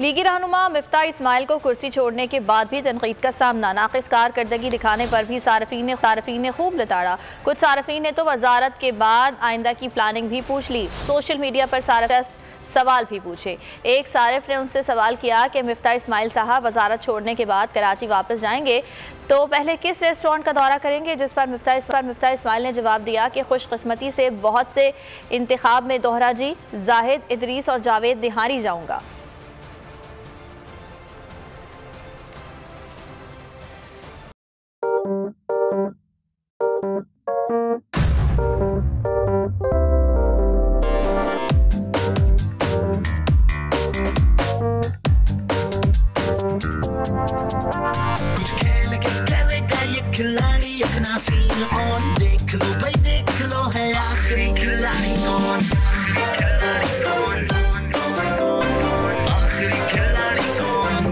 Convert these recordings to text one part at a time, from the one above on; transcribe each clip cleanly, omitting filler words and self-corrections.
लीगी रहनुमा मिफ्ता इस्माइल को कुर्सी छोड़ने के बाद भी तनकीद का सामना। नाक़िस कारकर्दगी दिखाने पर भी सारफीन ने खूब लताड़ा। कुछ सारफीन ने तो वजारत के बाद आइंदा की प्लानिंग भी पूछ ली। सोशल मीडिया पर सवाल भी पूछे। एक सारिफ ने उनसे सवाल किया कि मिफ्ता इस्माइल साहब वजारत छोड़ने के बाद कराची वापस जाएंगे तो पहले किस रेस्टोरेंट का दौरा करेंगे, जिस पर मिफ्ता इस्माइल ने जवाब दिया कि खुशकिस्मती से बहुत से इंतखाब में दोहरा जी, जाहिद, इदरीस और जावेद निहारी जाऊंगा। खिलाड़ी अपना सीन ऑन, देख लो भाई देख लो, है आखिरी खिलाड़ी कौन, आखिरी खिलाड़ी कौन,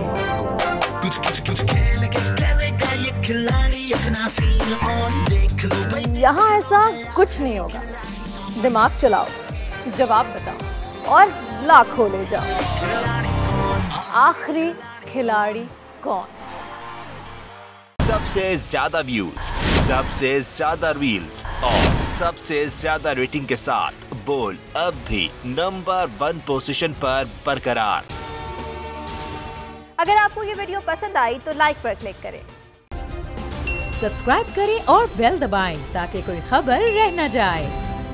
कुछ खेल के करेगा ये खिलाड़ी अपना सीन ऑन, देख लो भाई। यहाँ ऐसा कुछ नहीं होगा। दिमाग चलाओ, जवाब बताओ और लाखों ले जाओ। आखिरी खिलाड़ी कौन? सबसे ज्यादा व्यूज, सबसे ज्यादा रील्स और सबसे ज्यादा रेटिंग के साथ बोल अब भी नंबर 1 पोजीशन पर बरकरार। अगर आपको ये वीडियो पसंद आई तो लाइक पर क्लिक करें, सब्सक्राइब करें और बेल दबाएं ताकि कोई खबर रह न जाए।